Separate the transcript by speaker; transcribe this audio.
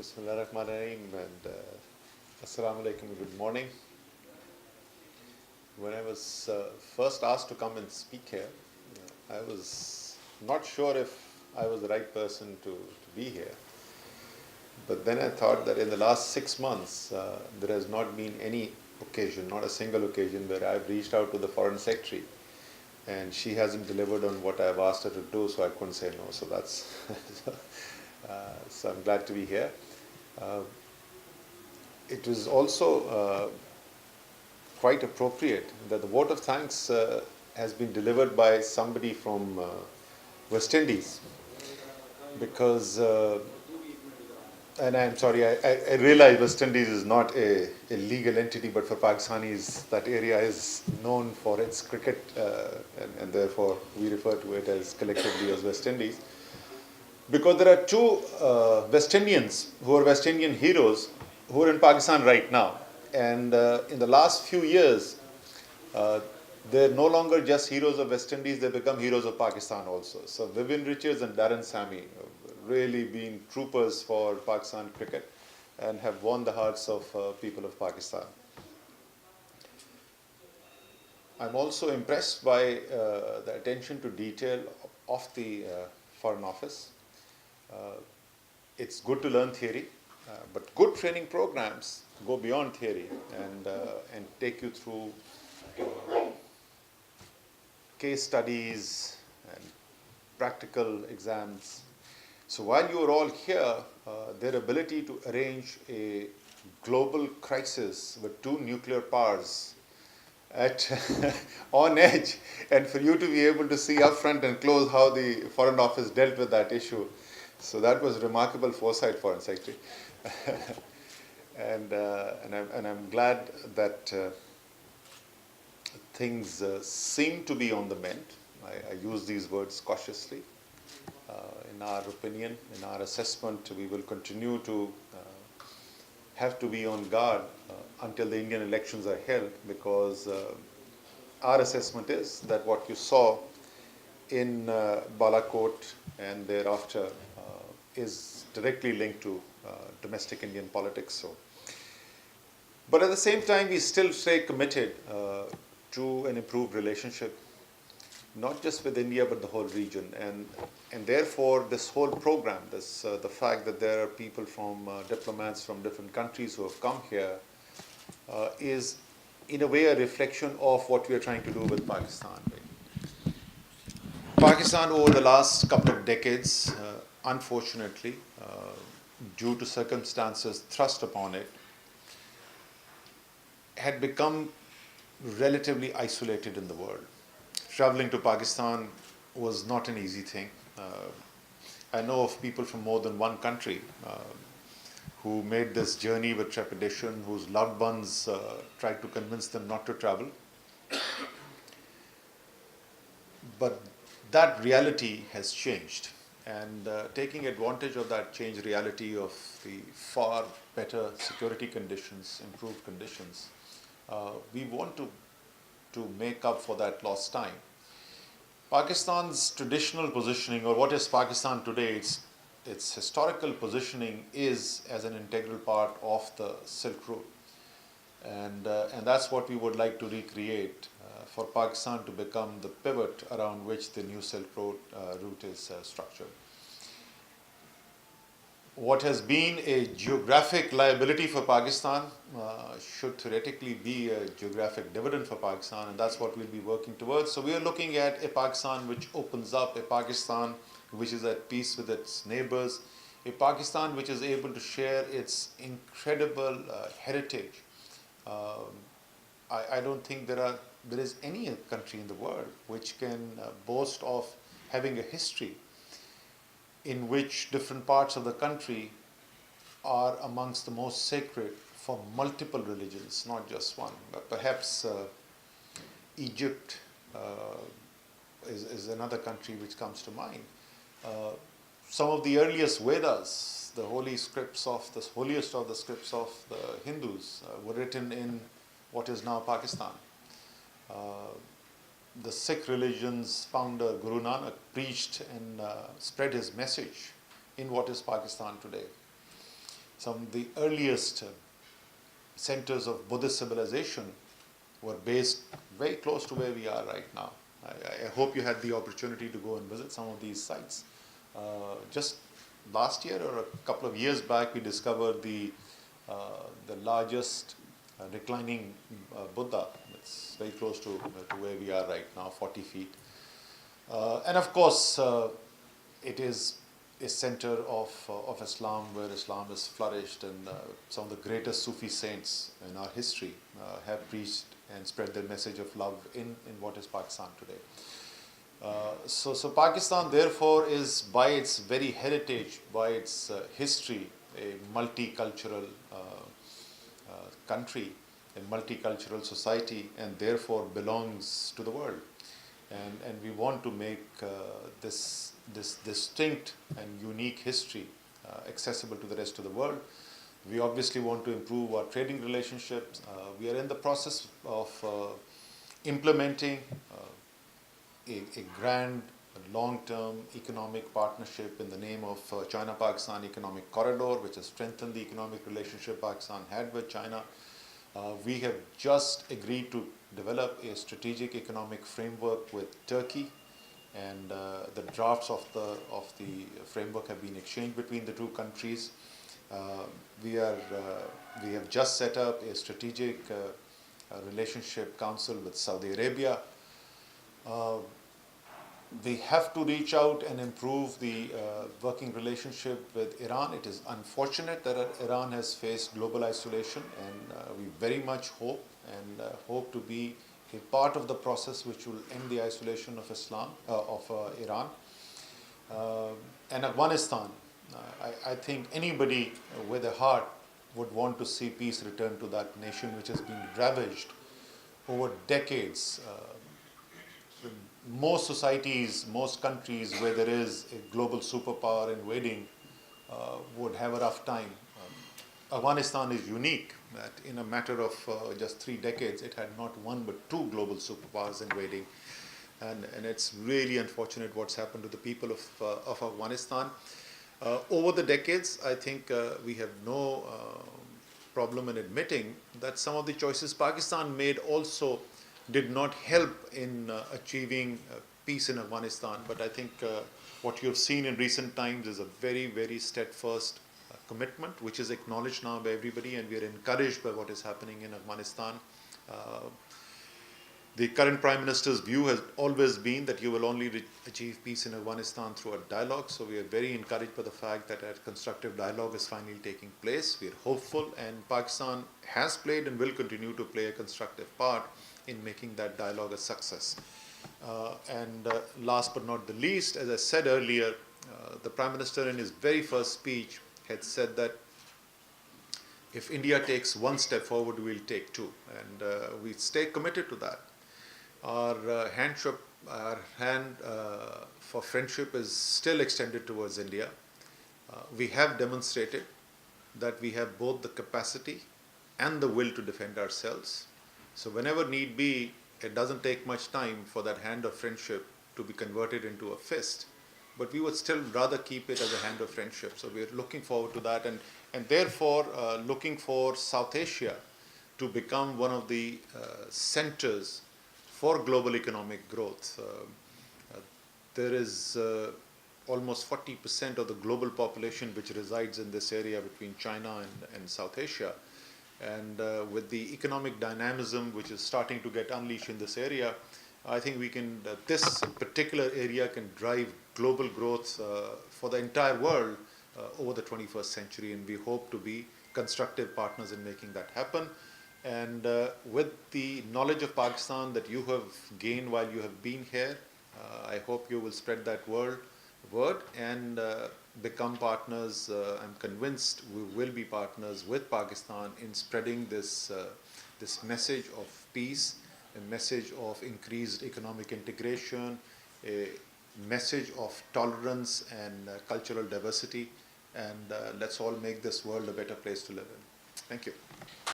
Speaker 1: Bismillahirrahmanirrahim and Assalamu alaikum, good morning. When I was first asked to come and speak here, I was not sure if I was the right person to be here. But then I thought that in the last 6 months, there has not been any occasion, not a single occasion, where I've reached out to the Foreign Secretary and she hasn't delivered on what I've asked her to do, so I couldn't say no. So that's so I'm glad to be here. It was also quite appropriate that the vote of thanks has been delivered by somebody from West Indies, because and I'm sorry, I realize West Indies is not a legal entity, but for Pakistanis, that area is known for its cricket, and therefore we refer to it as collectively as West Indies. Because there are two West Indians who are West Indian heroes who are in Pakistan right now. And in the last few years, they're no longer just heroes of West Indies, they become heroes of Pakistan also. So Vivian Richards and Darren Sammy have really been troopers for Pakistan cricket and have won the hearts of people of Pakistan. I'm also impressed by the attention to detail of the Foreign Office. It's good to learn theory, but good training programs go beyond theory and take you through case studies and practical exams. So while you are all here, their ability to arrange a global crisis with two nuclear powers at on edge, and for you to be able to see up front and close how the Foreign Office dealt with that issue. So that was remarkable foresight, Foreign Secretary. and I'm glad that things seem to be on the mend. I use these words cautiously. In our opinion, in our assessment, we will continue to have to be on guard until the Indian elections are held, because our assessment is that what you saw in Balakot and thereafter is directly linked to domestic Indian politics. So, but at the same time, we still stay committed to an improved relationship, not just with India but the whole region, and therefore this whole program, this the fact that there are people from diplomats from different countries who have come here is in a way a reflection of what we are trying to do with Pakistan. Pakistan over the last couple of decades, unfortunately, due to circumstances thrust upon it, had become relatively isolated in the world. Traveling to Pakistan was not an easy thing. I know of people from more than one country who made this journey with trepidation, whose loved ones tried to convince them not to travel. But that reality has changed, and taking advantage of that changed reality of the far better security conditions, improved conditions, we want to make up for that lost time. Pakistan's traditional positioning, or what is Pakistan today, its historical positioning is as an integral part of the Silk Route. And that's what we would like to recreate for Pakistan to become the pivot around which the new Silk Road route is structured. What has been a geographic liability for Pakistan should theoretically be a geographic dividend for Pakistan, and that's what we'll be working towards. So we are looking at a Pakistan which opens up, a Pakistan which is at peace with its neighbors, a Pakistan which is able to share its incredible heritage. I don't think there is any country in the world which can boast of having a history in which different parts of the country are amongst the most sacred for multiple religions, not just one. But perhaps Egypt is another country which comes to mind. Some of the earliest Vedas, the holiest of the scripts of the Hindus, were written in what is now Pakistan. The Sikh religion's founder, Guru Nanak, preached and spread his message in what is Pakistan today. some of the earliest centers of Buddhist civilization were based very close to where we are right now. I hope you had the opportunity to go and visit some of these sites. Just last year or a couple of years back, we discovered the largest reclining Buddha. It's very close to where we are right now, 40 feet. And of course, it is a center of Islam, where Islam has flourished, and some of the greatest Sufi saints in our history have preached and spread their message of love in what is Pakistan today. So Pakistan, therefore, is by its very heritage, by its history, a multicultural country, a multicultural society, and therefore belongs to the world. And we want to make this distinct and unique history accessible to the rest of the world. We obviously want to improve our trading relationships. We are in the process of implementing a grand long-term economic partnership in the name of China-Pakistan Economic Corridor, which has strengthened the economic relationship Pakistan had with China. We have just agreed to develop a strategic economic framework with Turkey, and the drafts of the framework have been exchanged between the two countries. We have just set up a strategic relationship council with Saudi Arabia. We have to reach out and improve the working relationship with Iran. It is unfortunate that Iran has faced global isolation, and we very much hope to be a part of the process which will end the isolation of Iran. And Afghanistan, I think anybody with a heart would want to see peace return to that nation, which has been ravaged over decades. Most societies, most countries where there is a global superpower invading would have a rough time. Afghanistan is unique that in a matter of just 3 decades, it had not one but 2 global superpowers invading. And it's really unfortunate what's happened to the people of Afghanistan. Over the decades, I think we have no problem in admitting that some of the choices Pakistan made also did not help in achieving peace in Afghanistan. But I think what you have seen in recent times is a very, very steadfast commitment, which is acknowledged now by everybody, and we are encouraged by what is happening in Afghanistan. The current Prime Minister's view has always been that you will only achieve peace in Afghanistan through a dialogue. So we are very encouraged by the fact that a constructive dialogue is finally taking place. We are hopeful, and Pakistan has played and will continue to play a constructive part in making that dialogue a success. Last but not the least, as I said earlier, the Prime Minister in his very first speech had said that if India takes one step forward, we will take 2. And we stay committed to that. Our hand for friendship is still extended towards India. We have demonstrated that we have both the capacity and the will to defend ourselves. So whenever need be, it doesn't take much time for that hand of friendship to be converted into a fist. But we would still rather keep it as a hand of friendship. So we're looking forward to that, and therefore looking for South Asia to become one of the centers for global economic growth. There is almost 40% of the global population which resides in this area between China and South Asia. And with the economic dynamism which is starting to get unleashed in this area, I think we can, this particular area can drive global growth for the entire world over the 21st century, and we hope to be constructive partners in making that happen. And with the knowledge of Pakistan that you have gained while you have been here, I hope you will spread that word and become partners. I'm convinced we will be partners with Pakistan in spreading this message of peace, a message of increased economic integration, a message of tolerance and cultural diversity. And let's all make this world a better place to live in. Thank you.